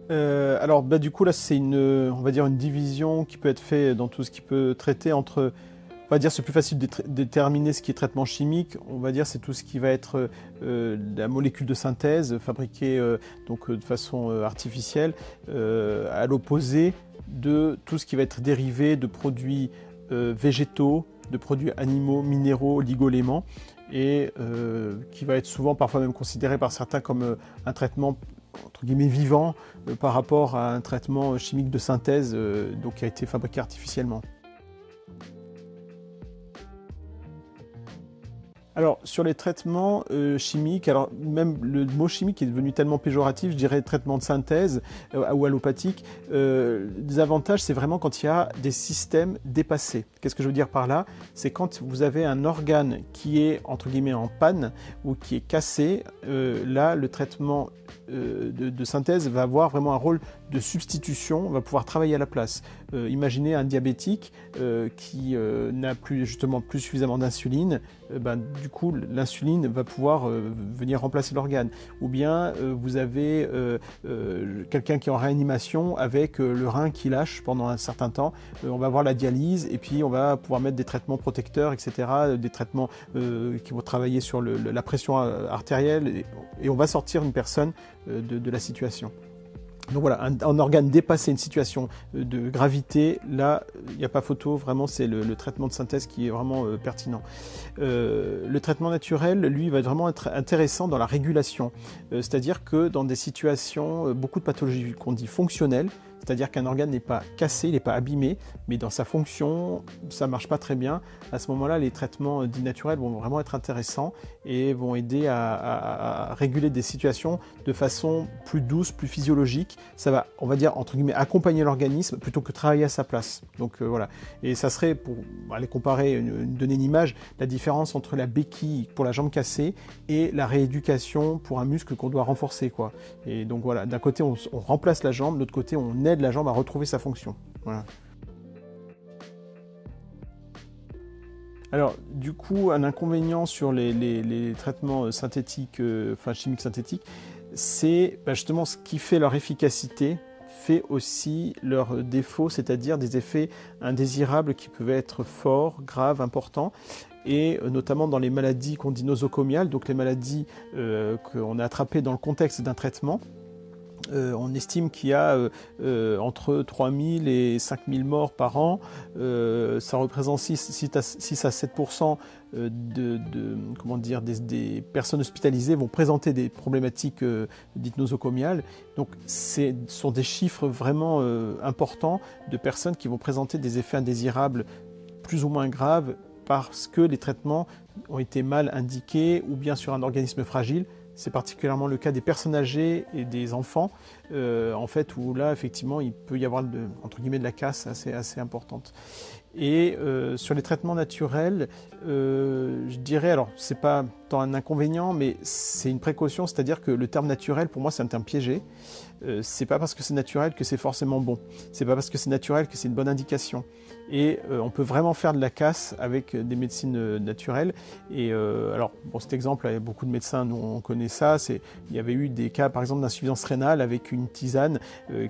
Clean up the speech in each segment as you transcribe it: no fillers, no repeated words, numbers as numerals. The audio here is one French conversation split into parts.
Alors, bah, du coup, là, c'est on va dire une division qui peut être faite dans tout ce qui peut traiter entre, on va dire, c'est plus facile de déterminer ce qui est traitement chimique. On va dire, c'est tout ce qui va être la molécule de synthèse fabriquée de façon artificielle, à l'opposé de tout ce qui va être dérivé de produits végétaux, de produits animaux, minéraux, oligoéléments, et qui va être souvent, parfois même considéré par certains comme un traitement entre guillemets vivant par rapport à un traitement chimique de synthèse donc qui a été fabriqué artificiellement. Alors, sur les traitements chimiques, alors même le mot chimique est devenu tellement péjoratif, je dirais traitement de synthèse ou allopathique. Les avantages, c'est vraiment quand il y a des systèmes dépassés. Qu'est-ce que je veux dire par là? C'est quand vous avez un organe qui est, entre guillemets, en panne ou qui est cassé, là, le traitement de synthèse va avoir vraiment un rôle de substitution, va pouvoir travailler à la place. Imaginez un diabétique qui n'a plus justement plus suffisamment d'insuline, du coup l'insuline va pouvoir venir remplacer l'organe. Ou bien vous avez quelqu'un qui est en réanimation avec le rein qui lâche pendant un certain temps, on va avoir la dialyse et puis on va pouvoir mettre des traitements protecteurs, etc., des traitements qui vont travailler sur la pression artérielle et on va sortir une personne de la situation. Donc voilà, un organe dépassé, une situation de gravité, là, il n'y a pas photo, vraiment c'est le traitement de synthèse qui est vraiment pertinent. Le traitement naturel, lui, va vraiment être intéressant dans la régulation, c'est-à-dire que dans des situations, beaucoup de pathologies qu'on dit fonctionnelles, c'est-à-dire qu'un organe n'est pas cassé, il n'est pas abîmé, mais dans sa fonction, ça ne marche pas très bien. À ce moment-là, les traitements dits naturels vont vraiment être intéressants et vont aider à réguler des situations de façon plus douce, plus physiologique. Ça va, on va dire, entre guillemets, accompagner l'organisme plutôt que travailler à sa place. Donc voilà. Et ça serait, pour aller comparer, donner une image, la différence entre la béquille pour la jambe cassée et la rééducation pour un muscle qu'on doit renforcer, quoi. Et donc voilà, d'un côté, on remplace la jambe, de l'autre côté, on aide la jambe à retrouver sa fonction. Voilà. Alors, du coup, un inconvénient sur les traitements synthétiques, enfin chimiques synthétiques, c'est justement ce qui fait leur efficacité, fait aussi leurs défauts, c'est-à-dire des effets indésirables qui peuvent être forts, graves, importants, et notamment dans les maladies qu'on dit nosocomiales, donc les maladies qu'on a attrapées dans le contexte d'un traitement. On estime qu'il y a entre 3000 et 5000 morts par an. Ça représente 6 à 7% comment dire, des personnes hospitalisées vont présenter des problématiques dites nosocomiales. Donc ce sont des chiffres vraiment importants de personnes qui vont présenter des effets indésirables plus ou moins graves parce que les traitements ont été mal indiqués ou bien sur un organisme fragile. C'est particulièrement le cas des personnes âgées et des enfants, en fait, où là, effectivement, il peut y avoir, entre guillemets, de la casse assez importante. Et sur les traitements naturels, je dirais, alors, c'est pas tant un inconvénient, mais c'est une précaution, c'est-à-dire que le terme naturel, pour moi, c'est un terme piégé. C'est pas parce que c'est naturel que c'est forcément bon. C'est pas parce que c'est naturel que c'est une bonne indication. Et on peut vraiment faire de la casse avec des médecines naturelles. Et alors, pour cet exemple, beaucoup de médecins, nous, on connaît ça. Il y avait eu des cas, par exemple, d'insuffisance rénale avec une tisane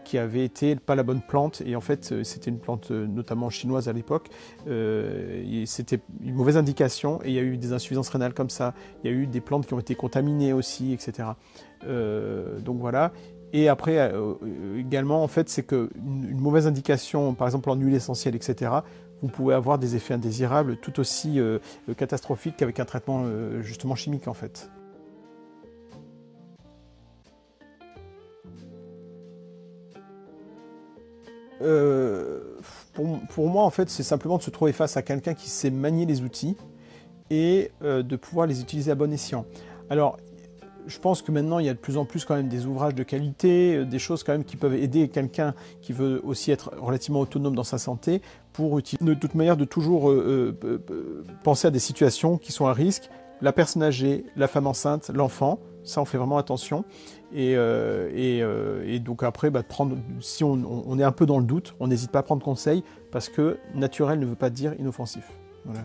qui avait été pas la bonne plante. Et en fait, c'était une plante notamment chinoise à l'époque. C'était une mauvaise indication et il y a eu des insuffisances rénales comme ça. Il y a eu des plantes qui ont été contaminées aussi, etc. Donc voilà. Et après, également, en fait, c'est qu'une mauvaise indication, par exemple en huile essentielle, etc., vous pouvez avoir des effets indésirables tout aussi catastrophiques qu'avec un traitement justement chimique, en fait. Euh, pour moi, en fait, c'est simplement de se trouver face à quelqu'un qui sait manier les outils et de pouvoir les utiliser à bon escient. Alors, je pense que maintenant, il y a de plus en plus quand même des ouvrages de qualité, des choses quand même qui peuvent aider quelqu'un qui veut aussi être relativement autonome dans sa santé pour utiliser. De toute manière, de toujours penser à des situations qui sont à risque. La personne âgée, la femme enceinte, l'enfant, ça on fait vraiment attention. Et donc après, si on est un peu dans le doute, on n'hésite pas à prendre conseil parce que naturel ne veut pas dire inoffensif. Voilà.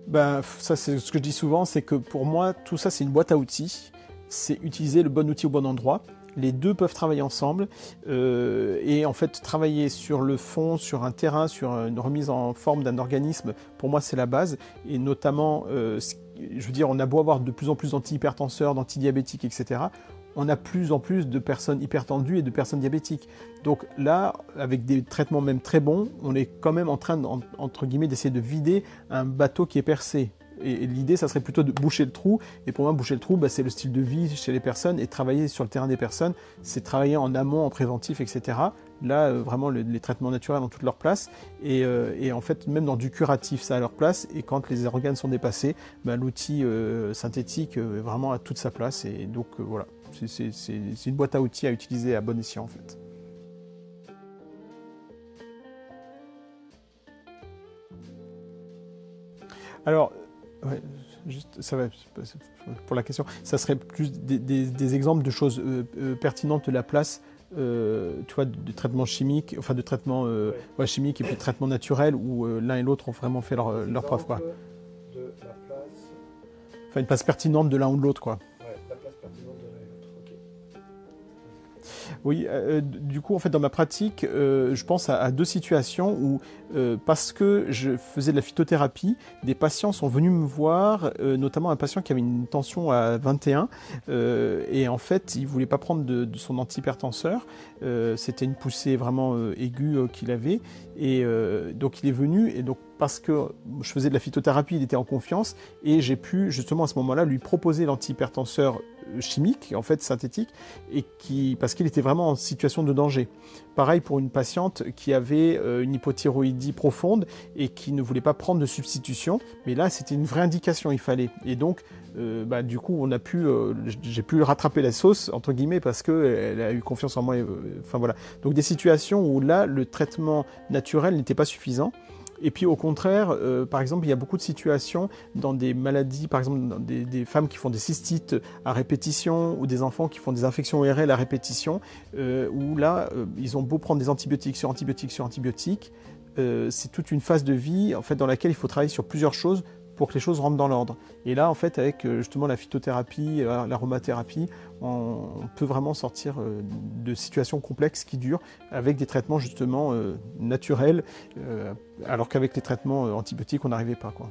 Ben, ça, c'est ce que je dis souvent, c'est que pour moi, tout ça, c'est une boîte à outils. C'est utiliser le bon outil au bon endroit. Les deux peuvent travailler ensemble et en fait travailler sur le fond, sur un terrain, sur une remise en forme d'un organisme, pour moi c'est la base. Et notamment, je veux dire, on a beau avoir de plus en plus d'antihypertenseurs, d'antidiabétiques, etc. On a plus en plus de personnes hypertendues et de personnes diabétiques. Donc là, avec des traitements même très bons, on est quand même en train, entre guillemets, d'essayer de vider un bateau qui est percé. Et l'idée, ça serait plutôt de boucher le trou. Et pour moi, boucher le trou, bah, c'est le style de vie chez les personnes. Et travailler sur le terrain des personnes, c'est travailler en amont, en préventif, etc. Là, vraiment, les traitements naturels ont toute leur place. Et en fait, même dans du curatif, ça a leur place. Et quand les organes sont dépassés, bah, l'outil synthétique vraiment a toute sa place. Et donc, voilà, c'est une boîte à outils à utiliser à bon escient, en fait. Alors, ouais, juste, ça va, pour la question, ça serait plus des exemples de choses pertinentes de la place, tu vois, de traitements chimiques, enfin de traitements ouais, chimiques et puis de traitements naturels où l'un et l'autre ont vraiment fait leur preuve, quoi. De la place. Enfin, une place pertinente de l'un ou de l'autre, quoi. Ouais, la place pertinente de l'un et l'autre. Ok. Oui, du coup, en fait, dans ma pratique, je pense à deux situations où, parce que je faisais de la phytothérapie, des patients sont venus me voir, notamment un patient qui avait une tension à 21, et en fait, il voulait pas prendre de son antihypertenseur. C'était une poussée vraiment aiguë qu'il avait, et donc il est venu, et donc parce que je faisais de la phytothérapie, il était en confiance, et j'ai pu justement à ce moment-là lui proposer l'antihypertenseur chimique, en fait synthétique, et parce qu'il était vraiment en situation de danger. Pareil pour une patiente qui avait une hypothyroïdie profonde et qui ne voulait pas prendre de substitution, mais là c'était une vraie indication, il fallait. Et donc bah, du coup j'ai pu rattraper la sauce entre guillemets parce qu'elle a eu confiance en moi. Enfin voilà. Donc des situations où là le traitement naturel n'était pas suffisant. Et puis au contraire, par exemple, il y a beaucoup de situations dans des maladies, par exemple dans des femmes qui font des cystites à répétition ou des enfants qui font des infections ORL à répétition, où là, ils ont beau prendre des antibiotiques sur antibiotiques sur antibiotiques, c'est toute une phase de vie en fait, dans laquelle il faut travailler sur plusieurs choses pour que les choses rentrent dans l'ordre. Et là, en fait, avec justement la phytothérapie, l'aromathérapie, on peut vraiment sortir de situations complexes qui durent avec des traitements justement naturels, alors qu'avec les traitements antibiotiques, on n'arrivait pas, quoi.